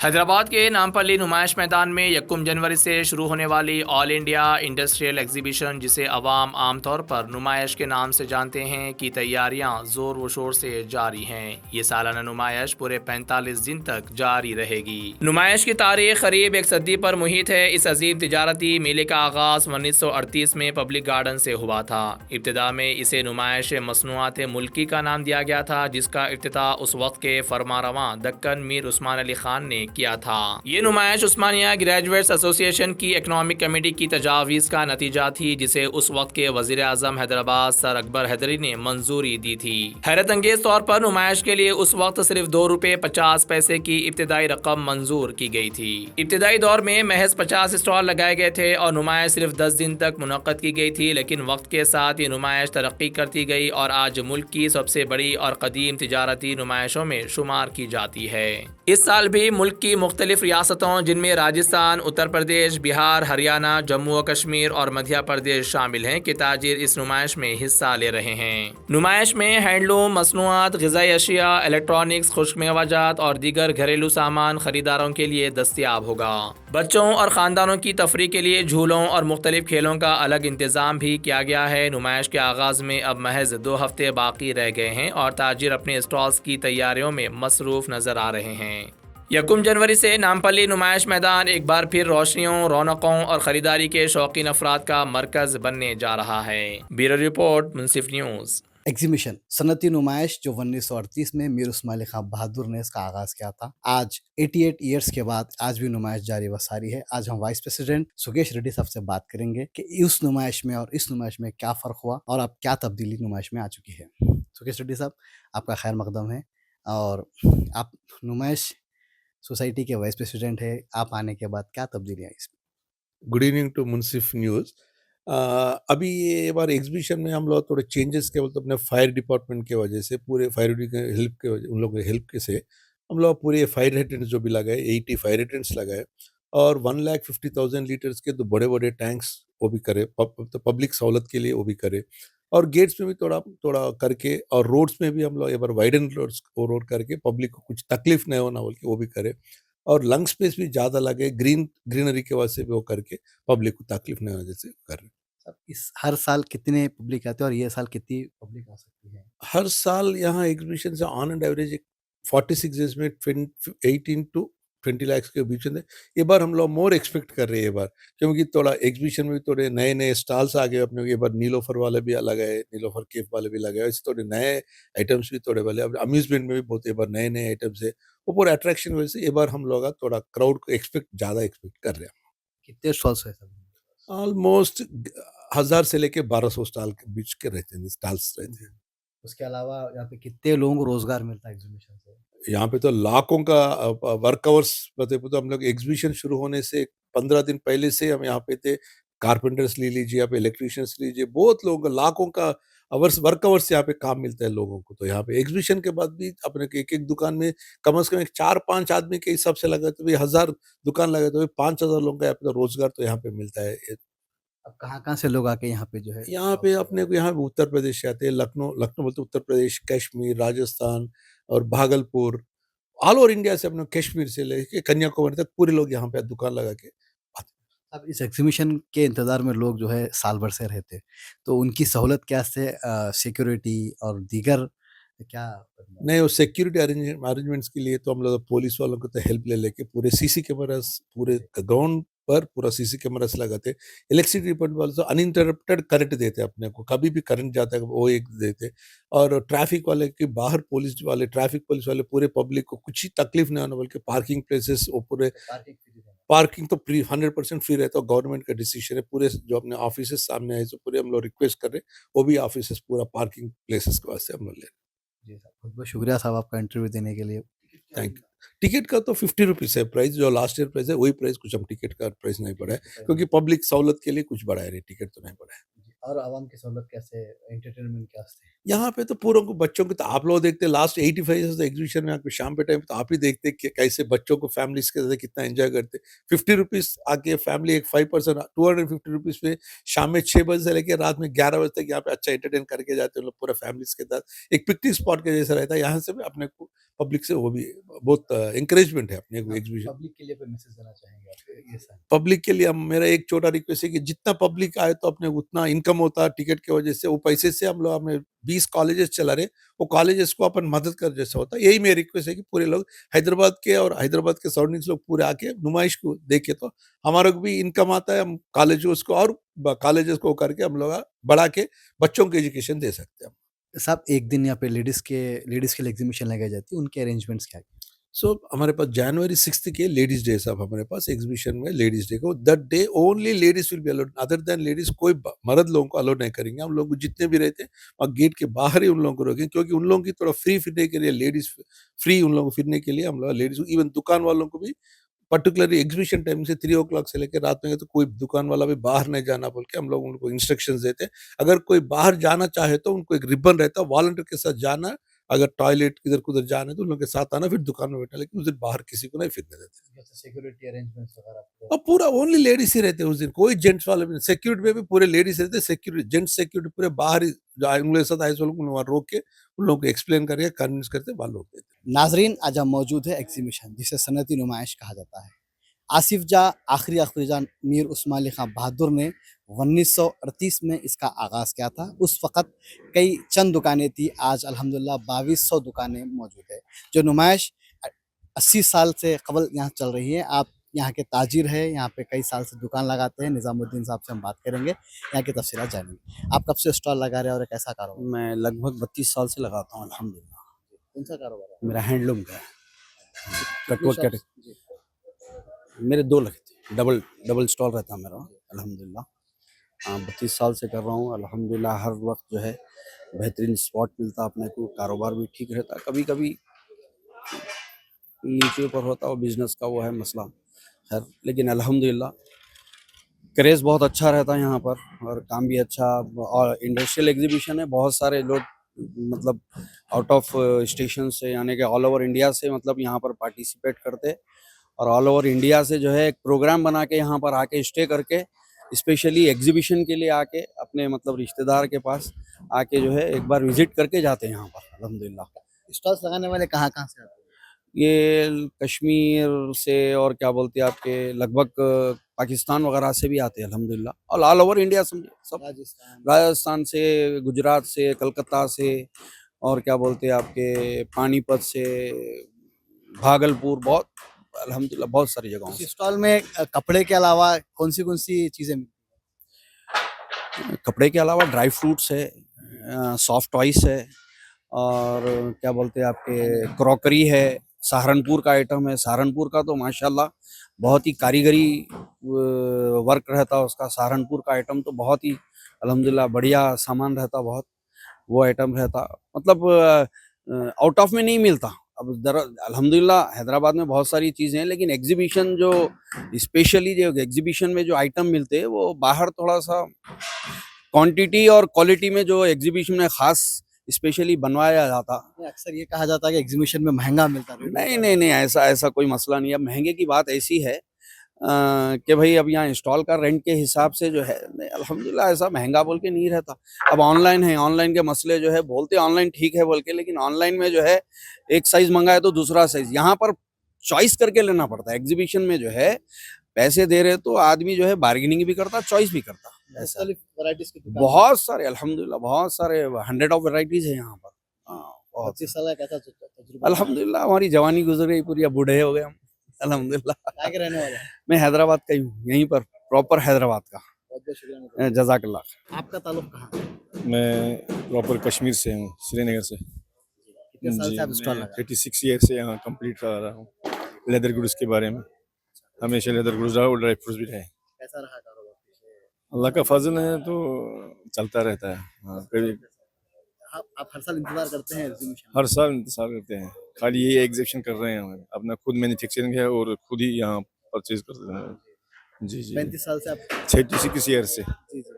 हैदराबाद के नामपल्ली नुमाइश मैदान में 1 जनवरी से शुरू होने वाली ऑल इंडिया इंडस्ट्रियल एग्जीबिशन, जिसे अवाम आमतौर पर नुमाइश के नाम से जानते हैं, की तैयारियां जोर व शोर से जारी हैं। ये सालाना नुमाइश पूरे 45 दिन तक जारी रहेगी। नुमाइश की तारीख करीब 1 सदी पर मुहित है। इस अजीम तिजारती मेले का आगाज 1938 में पब्लिक गार्डन से हुआ था। इब्तिदा में इसे नुमाइश मसनूआत मुल्की का नाम दिया गया था, जिसका इफ्तिताह उस वक्त के फरमारवां दक्कन मीर उस्मान अली खान ने किया था। ये नुमाइश उस्मानिया ग्रेजुएट्स एसोसिएशन की इकनॉमिक कमेटी की तजावीज़ का नतीजा थी, जिसे उस वक्त के वजीर आजम हैदराबाद सर अकबर हैदरी ने मंजूरी दी थी। हैरत अंगेज तौर पर नुमाइश के लिए उस वक्त सिर्फ 2 रुपए 50 पैसे की इब्तिदाई रकम मंजूर की गई थी। इब्तिदाई दौर में महज 50 स्टॉल लगाए गए थे और नुमाइश सिर्फ 10 दिन तक मुनक्कद की गई थी, लेकिन वक्त के साथ ये नुमाइश तरक्की करती गई और आज मुल्क की सबसे बड़ी और कदीम तिजारती नुमाइशों में शुमार की जाती है। इस साल भी मुल्क की मुख्तलिफ रियासतों, जिनमें राजस्थान, उत्तर प्रदेश, बिहार, हरियाणा, जम्मू व कश्मीर और मध्य प्रदेश शामिल हैं, के ताजिर इस नुमाइश में हिस्सा ले रहे हैं। नुमाइश में हैंडलूम, मसनूआत, ग़िज़ाई अशिया, इलेक्ट्रॉनिक्स, खुश्क मेवाजात और दीगर घरेलू सामान खरीदारों के लिए दस्तियाब होगा। बच्चों और ख़ानदानों की तफरीह के लिए झूलों और मुख्तलिफ खेलों का अलग इंतज़ाम भी किया गया है। नुमाइश के आगाज़ में अब महज 2 हफ्ते बाकी रह गए हैं और ताजिर अपने स्टॉल्स की तैयारियों में मसरूफ़ नज़र आ रहे हैं। 1 जनवरी से नामपल्ली नुमाइश मैदान एक बार फिर रोशनियों, रौनकों और ख़रीदारी के शौकीन अफराद का मरकज़ बनने जा रहा है। ब्यूरो रिपोर्ट, मुंसिफ न्यूज़। एग्जीबिशन सनती नुमाइश जो 1938 में मीर उस्मान अली खान बहादुर ने इसका आगाज किया था, आज 88 ईयर्स के बाद आज भी नुमाइश जारी व सारी है। आज हम वाइस प्रेसिडेंट सुकेश रेड्डी साहब से बात करेंगे कि उस नुमाइश में और इस नुमाइश में क्या फ़र्क हुआ और अब क्या तब्दीली नुमाइश में आ चुकी है। सुकेश रेड्डी साहब, आपका खैर मकदम है। और आप नुमाइश सोसाइटी के वाइस प्रेसिडेंट है, आप आने के बाद क्या तब्दीलियाँ इसमें? Good evening to Munsif news. अभी ये बार एग्जीबिशन में हम लोग थोड़े चेंजेस के बोलते अपने फायर डिपार्टमेंट की वजह से, पूरे फायर के हेल्प के उन लोगों के हेल्प के से हम लोग पूरे फायर हाइड्रेंट्स जो भी लगाए, 80 फायर हाइड्रेंट्स लगाए और 1,50,000 लीटर्स के 2 बड़े-बड़े टैंक्स वो भी करे, तो पब्लिक सहूलत के लिए वो भी करे। और गेट्स में भी थोड़ा थोड़ा करके और रोड्स में भी हम लोग एक बार वाइडन रोड्स को रोड करके पब्लिक को कुछ तकलीफ नहीं होना बोल के वो भी करे। और लंग स्पेस भी ज़्यादा लगे, ग्रीनरी के वजह से भी वो करके पब्लिक को तकलीफ नहीं होने जैसे कर रहे हैं। अब इस हर साल कितने पब्लिक आते हैं और ये साल कितनी पब्लिक आ सकती है? हर साल यहाँ एग्जीबिशन से ऑन एंड एवरेज 46 डेज में 18 टू 20 लाख के बीच में। ये बार हम लोग मोर एक्सपेक्ट कर रहे हैं ये बार, क्योंकि थोड़ा एग्जीबिशन में भी थोड़े नए नए स्टॉल्स आ गए अपने। ये बार नीलोफर वाले भी लगाए, नीलोफर केफ वाले भी लगाए, ऐसे थोड़े नए आइटम्स भी थोड़े वाले। अब अम्यूजमेंट में भी बहुत ये बार नए नए आइटम्स है, वो पूरा अट्रैक्शन वजह से ये बार हम लोग थोड़ा क्राउड को ज़्यादा एक्सपेक्ट कर रहे हैं। कितने स्टॉल्स है सब? ऑलमोस्ट 1000 से लेके 1200 स्टॉल के बीच के रहते हैं, स्टॉल्स रहते हैं। उसके अलावा यहाँ पे कितने लोगों को रोजगार मिलता है एग्जीबिशन से? यहाँ पे तो लाखों का वर्क आवर्स बते तो हम लोग एग्जीबिशन शुरू होने से 15 दिन पहले से हम यहाँ पे थे। कारपेंटर्स ले लीजिए, आप इलेक्ट्रिशियंस लीजिए, बहुत लोगों का लाखों का वर्क आवर्स यहाँ पे काम मिलता है लोगों को। तो यहाँ पे एग्जीबिशन के बाद भी अपने एक एक दुकान में कम से कम 4-5 आदमी के हिसाब से लगा तो भी 1000 दुकान लगा तो 5000 लोगों का यहाँ पे तो रोजगार तो यहाँ पे मिलता है। अब कहाँ-कहाँ से लोग आके यहाँ पे जो है यहाँ पे अपने को यहाँ उत्तर प्रदेश से आते हैं, लखनऊ लखनऊ बोलते उत्तर प्रदेश, कश्मीर, राजस्थान और भागलपुर, ऑल ओवर इंडिया से, अपने कश्मीर से लेके कन्याकुमारी तक पूरे लोग यहाँ पे दुकान लगा के आते हैं। अब इस एग्जीबिशन के इंतज़ार में लोग जो है साल भर से रहते हैं, तो उनकी सहूलत क्या से सिक्योरिटी और दीगर क्या? नहीं, वो सिक्योरिटी अरेंजमेंट्स के लिए तो हम लोग पुलिस वालों को तो हेल्प ले लेके पूरे सीसी कैमरास पूरे ग्राउंड पर पूरा सीसी कैमरास लगाते। इलेक्ट्रिसिटी डिपार्टमेंट वाले तो अनइंटरप्टेड करंट देते अपने को, कभी भी करंट जाता है वो एक देते। और ट्रैफिक वाले के बाहर पुलिस वाले, ट्रैफिक पुलिस वाले पूरे पब्लिक को कुछ ही तकलीफ नहीं होने बल्कि पार्किंग प्लेसेस वो पूरे पार्किंग तो फ्री 100% फ्री रहता है। गवर्नमेंट का डिसीजन है। पूरे जो अपने ऑफिसेस सामने आए तो पूरे हम लोग रिक्वेस्ट कर रहे हैं, वो भी ऑफिसेस पूरा पार्किंग प्लेसेस के वास्ते हम लोग ले रहे हैं। जी साहब, बहुत-बहुत शुक्रिया साहब आपका इंटरव्यू देने के लिए। Thank you. टिकट का तो 50 रुपीज़ है प्राइस, जो लास्ट ईयर प्राइस है वही प्राइस, कुछ हम टिकट का प्राइस नहीं बढ़ाए क्योंकि पब्लिक सहूलत के लिए कुछ बढ़ाया नहीं, टिकट तो नहीं बढ़ाया। और आवाम की सहूलत कैसे, एंटरटेनमेंट क्या वास्ते? यहाँ पे तो पूरों को बच्चों को तो आप लोग देखते लास्ट 85 ईयर्स एग्जीबिशन में आपको शाम के टाइम तो आप ही देखते कि कैसे बच्चों को फैमिलीज के साथ कितना एंजॉय करते। 50 रुपीज आके फैमिली एक 5% 250 रुपीज पे शाम में 6 बजे से लेकर रात में 11 बजे तक यहाँ पे अच्छा एंटरटेन करके जाते हैं लोग पूरा फैमिलीज के साथ। एक पिकनिक स्पॉट के जैसा रहता है। यहाँ से भी अपने को पब्लिक से वो भी बहुत इंकरेजमेंट है अपने को एग्जीबिशन। पब्लिक के लिए कोई मैसेज देना चाहेंगे आप ये साल? पब्लिक के लिए मेरा एक छोटा रिक्वेस्ट है कि जितना पब्लिक आए तो अपने उतना इनकम होता है टिकट की वजह से। वो पैसे से हम लोग अपने 20 कॉलेजेस चला रहे, वो कॉलेजेस को अपन मदद कर जैसा होता है। यही मेरी रिक्वेस्ट है कि पूरे लोग हैदराबाद के और हैदराबाद के सराउंडिंग्स लोग पूरे आके नुमाइश को देखे तो हमारा को भी इनकम आता है। हम कॉलेज को और कॉलेजेस को करके हम लोग बढ़ा के बच्चों को एजुकेशन दे सकते हैं। साहब एक दिन यहाँ पे लेडीज़ के लिए एग्ज़िबिशन लगाई जाती है, उनके अरेंजमेंट्स क्या हैं? सो हमारे पास जनवरी 6 के लेडीज डे साहब हमारे पास एग्जीबिशन में लेडीज डे को that day only ladies will be allowed other than ladies कोई मर्द लोगों को अलाउड नहीं करेंगे। हम लोग जितने भी रहते हैं और गेट के बाहर ही उन लोगों को रोकेंगे क्योंकि उन लोगों की थोड़ा फ्री फिरने के लिए लेडीज फ्री उन लोगों को फिरने के लिए हम लोग लेडीज इवन दुकान वालों को भी पर्टिकुलरली एग्जीबिशन टाइम से 3 o'clock से लेकर रात में तो कोई दुकान वाला भी बाहर नहीं जाना बोल के हम लोग उनको इंस्ट्रक्शंस देते हैं। अगर कोई बाहर जाना चाहे तो उनको एक रिबन रहता है वॉलंटियर के साथ जाना। अगर टॉयलेट किधर कुधर जाना है तो उन लोगों के साथ आना फिर दुकान में बैठा लेकिन उस दिन बाहर किसी को नहीं फिरने देते। जैसे सिक्योरिटी अरेंजमेंट्स वगैरह आपको? और पूरा ओनली लेडीज ही रहते हैं उस दिन कोई जेंट्स वाले भी सिक्योरिटी में भी पूरे लेडीज रहते हैं। सिक्योरिटी जेंट्स सिक्योरिटी पूरे बाहर ही जो उन लोगों के साथ आए वहाँ रोक के उन लोगों को एक्सप्लेन करके कन्विंस करते वहाँ लोग देते हैं। नाजरीन आज हम मौजूद है एग्जीबिशन जिसे सनती नुमाइश कहा जाता है। आसिफ जा आखिरी अफरीजा मीर उस्मान अली खां बहादुर ने 1938 में इसका आगाज़ किया था। उस वक़्त कई चंद दुकानें थी, आज अल्हम्दुलिल्लाह 2200 दुकानें मौजूद है। जो नुमाइश 80 साल से क़बल यहाँ चल रही है। आप यहाँ के ताजिर है, यहाँ पे कई साल से दुकान लगाते हैं। निज़ामुद्दीन साहब से हम बात करेंगे, यहाँ की तफ़सीलात जानेंगे। आप कब से स्टॉल लगा रहे हैं और एक ऐसा कारोबार? मैं लगभग 32 साल से लगाता हूँ अल्हम्दुलिल्लाह। कौन सा कारोबार है? मेरा हैंडलूम का है। कितनी कटवर्क शॉप्स? कैट जी। मेरे 2 लगते हैं, डबल डबल स्टॉल रहता है मेरा अल्हम्दुलिल्लाह। 32 साल से कर रहा हूँ अल्हम्दुलिल्लाह। हर वक्त जो है बेहतरीन स्पॉट मिलता है अपने को, कारोबार भी ठीक रहता है। कभी-कभी नीचे ऊपर होता है और बिज़नेस का वो है मसला। खैर लेकिन अल्हम्दुलिल्लाह क्रेज़ बहुत अच्छा रहता है यहाँ पर और काम भी अच्छा। और इंडस्ट्रियल एग्जीबिशन है, बहुत सारे लोग मतलब आउट ऑफ स्टेशन से यानी कि ऑल ओवर इंडिया से मतलब यहाँ पर पार्टिसिपेट करते हैं और ऑल ओवर इंडिया से जो है एक प्रोग्राम बना के यहाँ पर आके स्टे करके स्पेशली एग्जीबिशन के लिए आके अपने मतलब रिश्तेदार के पास आके जो है एक बार विजिट करके जाते हैं यहाँ पर अल्हम्दुलिल्लाह। स्टॉल्स लगाने वाले कहाँ-कहाँ से आते हैं? ये कश्मीर से और क्या बोलते हैं आपके लगभग पाकिस्तान वगैरह से भी आते हैं अल्हम्दुलिल्लाह और ऑल ओवर इंडिया समझे सब। राजस्थान। राजस्थान से, गुजरात से, कलकत्ता से और क्या बोलते हैं आपके पानीपत से, भागलपुर, बहुत अल्हम्दुलिल्लाह बहुत सारी जगहों इस से। स्टॉल में कपड़े के अलावा कौन सी चीज़ें मिलती कपड़े के अलावा ड्राई फ्रूट्स है, सॉफ्ट टॉयस है और क्या बोलते हैं आपके क्रॉकरी है। सहारनपुर का आइटम है। सहारनपुर का तो माशाल्लाह बहुत ही कारीगरी वर्क रहता है उसका। सहारनपुर का आइटम तो बहुत ही अल्हम्दुलिल्लाह बढ़िया सामान रहता, बहुत वो आइटम रहता मतलब आउट ऑफ में नहीं मिलता। अब अल्हम्दुलिल्लाह हैदराबाद में बहुत सारी चीज़ें हैं लेकिन एग्जीबिशन जो स्पेशली जो एग्जीबिशन में जो आइटम मिलते हैं वो बाहर थोड़ा सा क्वांटिटी और क्वालिटी में जो एग्जीबिशन में खास स्पेशली बनवाया जाता। है? अक्सर ये कहा जाता है कि एग्जीबिशन में महंगा मिलता है। नहीं नहीं नहीं, ऐसा ऐसा कोई मसला नहीं है। महंगे की बात ऐसी है कि भाई अब यहाँ इंस्टॉल का रेंट के हिसाब से जो है नहीं, अल्हम्दुलिल्लाह ऐसा महंगा बोल के नहीं रहता। अब ऑनलाइन है, ऑनलाइन के मसले जो है बोलते ऑनलाइन ठीक है बोल के, लेकिन ऑनलाइन में जो है एक साइज मंगाए तो दूसरा साइज। यहाँ पर चॉइस करके लेना पड़ता है। एग्जीबिशन में जो है पैसे दे रहे तो आदमी जो है बार्गेनिंग भी करता, चॉइस भी करता। ऐसा मुख्तलिफ वैराइटीज़ की दुकान। बहुत सारे अल्हम्दुलिल्लाह बहुत सारे 100 ऑफ वैराइटीज है यहाँ पर। बहुत 25 साल का कैसा तजुर्बा? अल्हम्दुलिल्लाह हमारी जवानी गुजर गई पूरी, अब बूढ़े हो गए हम अल्हम्दुलिल्लाह। कहाँ के रहने वाले हैं? मैं हैदराबाद का ही हूँ, यहीं पर प्रॉपर हैदराबाद का। बहुत बहुत शुक्रिया। जज़ाकल्लाह। आपका ताल्लुक कहाँ है? मैं प्रॉपर कश्मीर से हूँ, श्रीनगर से। कितने साल जी, से आप स्टॉल मैं लगा रहे 36 ईयर से यहाँ कंप्लीट कर रहा हूँ लेदर गुड्स के बारे में। हमेशा लेदर गुड्स रहा और ड्राई फ्रूट्स भी रहे। हैं? कैसा रहा कारोबार? अल्लाह का फजल है तो चलता रहता है। हाँ, कभी आप हर साल इंतजार करते हैं एग्जीबिशन? हर साल इंतजार करते हैं। खाली ये एग्जीबिशन कर रहे हैं, हम अपना खुद मैन्युफैक्चरिंग है और खुद ही यहाँ परचेज करते हैं। जी जी 35 साल से आप? 36 ईयर से। जी जी।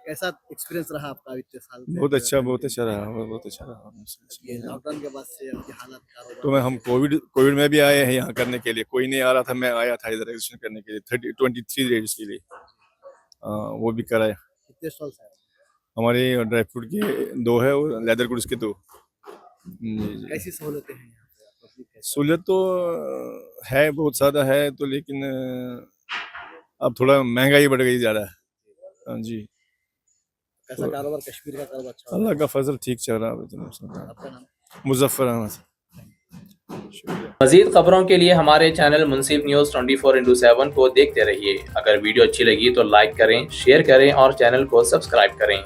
कैसा एक्सपीरियंस रहा आपका इतने साल से? बहुत अच्छा रहा, बहुत अच्छा रहा। ये लॉकडाउन के बाद से आपकी हालत कारोबार तो हम कोविड में भी आए हैं यहाँ करने के लिए, कोई नहीं आ रहा था, मैं आया था इधर रजिस्ट्रेशन करने के लिए 23 डेज के लिए। वो भी कराया। कितने स्टॉल्स हैं? हमारे ड्राई फ्रूट के 2 है और लेदर गुड्स के 2। जी। कैसी सहूलतें हैं यहाँ पे? पब्लिक कैसा? सहूलियत तो है, बहुत ज़्यादा है तो, लेकिन अब थोड़ा महंगाई बढ़ गई ज़्यादा। हाँ जी, कैसा कारोबार, कश्मीर का कारोबार अच्छा हो अल्लाह रहा का फजल ठीक चल रहा है। है? आपका नाम? मुजफ्फर अहमद। शुक्रिया। मज़ीद खबरों के लिए हमारे चैनल मुंसिफ न्यूज़ 24/7 को देखते रहिए। अगर वीडियो अच्छी लगी तो लाइक करें, शेयर करें और चैनल को सब्सक्राइब करें।